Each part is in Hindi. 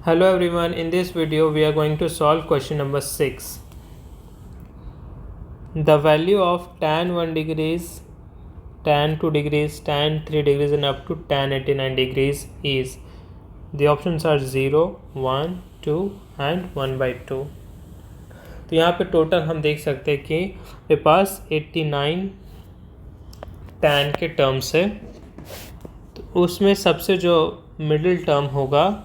Hello everyone, in this video we are going to solve question number 6. The value of tan 1 degrees, tan 2 degrees, tan 3 degrees and up to tan 89 degrees is, the options are 0, 1, 2 and 1/2. तो यहाँ पे टोटल हम देख सकते हैं कि मेरे पास 89 tan के टर्म्स है, तो उसमें सबसे जो मिडिल टर्म होगा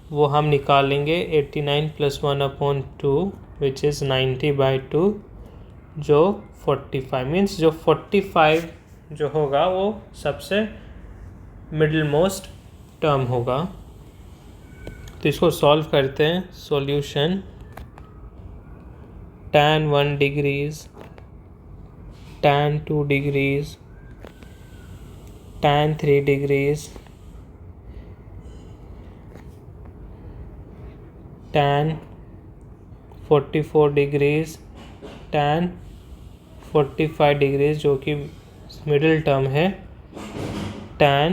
वो हम निकालेंगे 89 + 1/2 विच इज़ 90/2 जो 45 मीन्स जो 45 जो होगा वो सबसे मिडिल मोस्ट टर्म होगा। तो इसको सॉल्व करते हैं। Solution tan 1 degrees, tan 2 degrees, tan 3 degrees, tan 44 degrees, tan 45 degrees जो कि मिडिल टर्म है, tan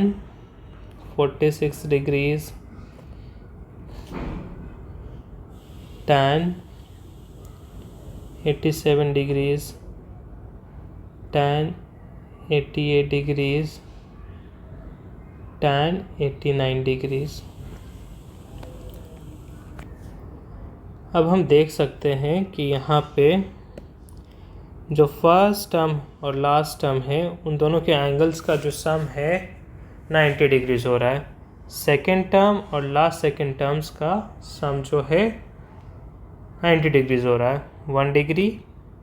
46 degrees, tan 87 degrees, tan 88 degrees, tan 89 degrees। अब हम देख सकते हैं कि यहाँ पे जो फर्स्ट टर्म और लास्ट टर्म है उन दोनों के एंगल्स का जो सम है 90 डिग्रीज हो रहा है। सेकेंड टर्म और लास्ट सेकेंड टर्म्स का सम जो है 90 डिग्रीज हो रहा है। 1 degree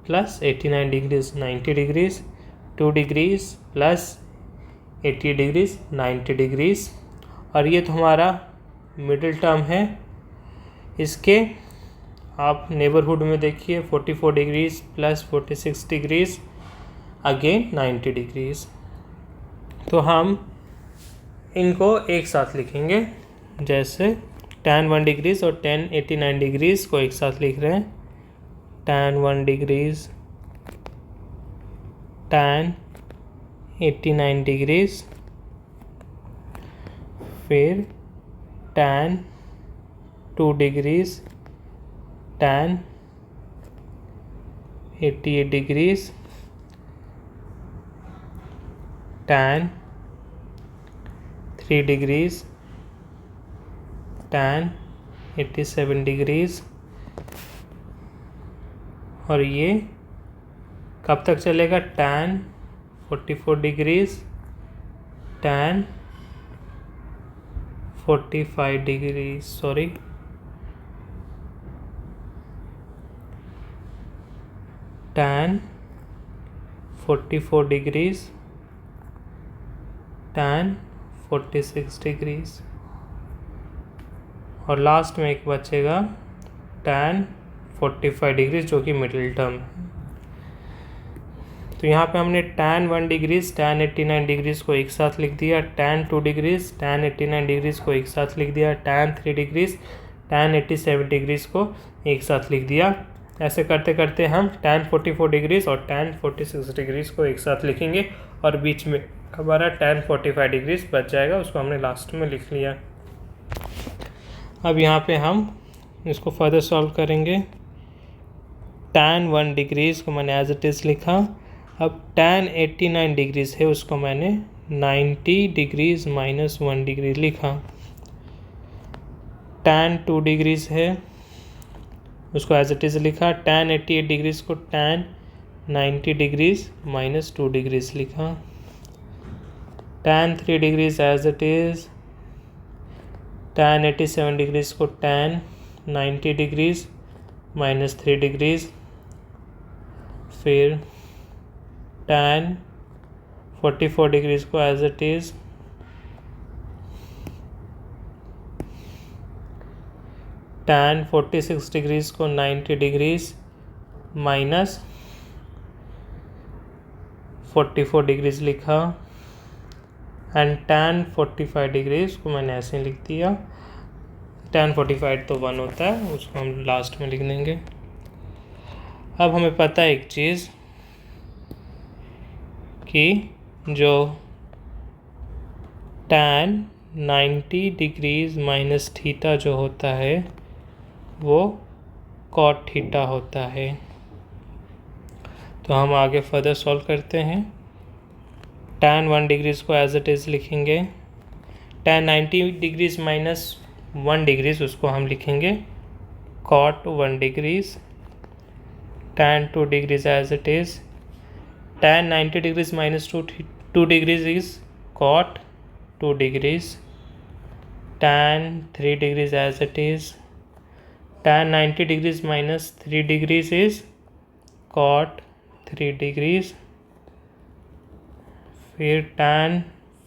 + 89 degrees 90 degrees, 2 degrees + 80 degrees 90 degrees, और ये तो हमारा मिडिल टर्म है। इसके आप नेबरहुड में देखिए 44 डिग्रीज + 46 डिग्रीज अगेन 90 डिग्रीज। तो हम इनको एक साथ लिखेंगे, जैसे tan 1 डिग्रीज और tan 89 डिग्रीज को एक साथ लिख रहे हैं। tan 1 डिग्रीज, tan 89 डिग्रीज, फिर tan 2 degrees, tan 88 degrees, tan 3 degrees, tan 87 degrees, और ये कब तक चलेगा? tan 44 degrees, tan 45 degrees tan 44 degrees, tan 46 degrees, और लास्ट में एक बचेगा tan 45 डिग्रीज जो कि मिडिल टर्म है। तो यहाँ पे हमने tan 1 डिग्रीज, tan 89 डिग्रीज को एक साथ लिख दिया, tan 2 डिग्रीज, tan 89 डिग्रीज को एक साथ लिख दिया, tan 3 डिग्रीज, tan 87 डिग्रीज को एक साथ लिख दिया। ऐसे करते करते हम tan 44 डिग्रीज और tan 46 डिग्रीज को एक साथ लिखेंगे, और बीच में हमारा tan 45 डिग्रीज बच जाएगा, उसको हमने लास्ट में लिख लिया। अब यहाँ पे हम इसको फर्दर सॉल्व करेंगे। tan 1 डिग्रीज को मैंने एज इट इज़ लिखा। अब tan 89 डिग्रीज है उसको मैंने 90 डिग्रीज - 1 डिग्री लिखा। tan 2 डिग्रीज है उसको एज इट इज़ लिखा। tan 88 डिग्रीज को tan 90 डिग्रीज - 2 डिग्रीज लिखा। tan 3 degrees as it is, tan 87 degrees को tan 90 डिग्रीज - 3 डिग्रीज, फिर tan 44 डिग्रीज को as it is, tan 46 degrees को 90 डिग्रीज -44 डिग्रीज लिखा, एंड tan 45 डिग्रीज को मैंने ऐसे लिख दिया। tan 45 तो 1 होता है, उसको हम लास्ट में लिख देंगे। अब हमें पता है एक चीज़ कि जो tan 90 डिग्रीज़ माइनस थीटा जो होता है वो कॉट थीटा होता है। तो हम आगे फर्दर सॉल्व करते हैं। tan 1 डिग्रीज़ को एज इट इज़ लिखेंगे। tan 90 डिग्रीज़ माइनस 1 डिग्रीज़ उसको हम लिखेंगे cot 1 degrees. tan 2 degrees as it is. tan 90 degrees minus 2 degrees is cot 2 degrees. tan 3 degrees as it is. tan 90 degrees minus 3 degrees is cot 3 degrees. फिर tan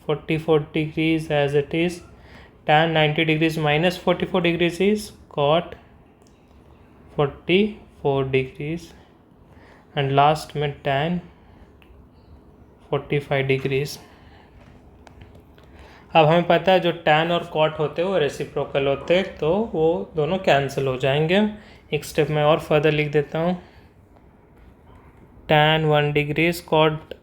44 degrees as it is. tan 90 degrees minus 44 degrees is cot 44 degrees. And last में tan 45 डिग्रीज़। अब हमें पता है जो tan और cot होते हैं वो रेसिप्रोकल होते हैं, तो वो दोनों कैंसिल हो जाएंगे। एक स्टेप में और फर्दर लिख देता हूँ। tan 1 डिग्रीज़ cot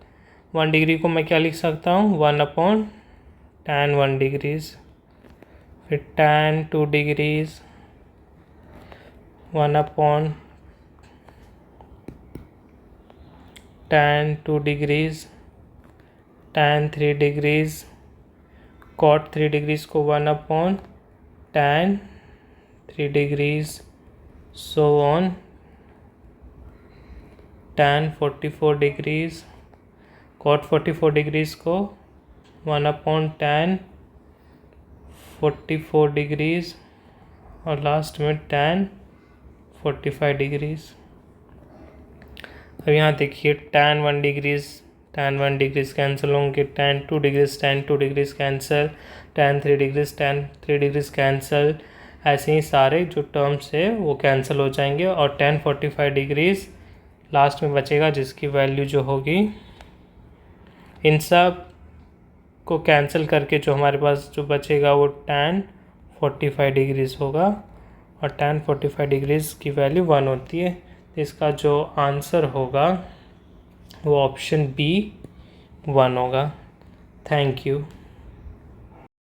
1 डिग्री को मैं क्या लिख सकता हूँ 1/tan 1 डिग्रीज़। फिर tan 2 degrees 1/tan 2 degrees. tan 3 degrees cot 3 degrees को 1/tan 3 degrees. So on tan 44 degrees cot 44 degrees को 1/tan 44 डिग्रीज़ और लास्ट में tan 45 डिग्रीज़। अब यहाँ देखिए tan 1 डिग्रीज़ कैंसिल होंगे, tan 2 degrees cancel, tan 3 degrees cancel. ऐसे ही सारे जो टर्म्स है वो कैंसिल हो जाएंगे और tan 45 डिग्रीज़ लास्ट में बचेगा, जिसकी वैल्यू जो होगी इन सब को कैंसिल करके जो हमारे पास जो बचेगा वो tan 45 डिग्रीज़ होगा और tan 45 डिग्रीज़ की वैल्यू 1 होती है। तो इसका जो आंसर होगा वो ऑप्शन B 1 होगा। Thank you.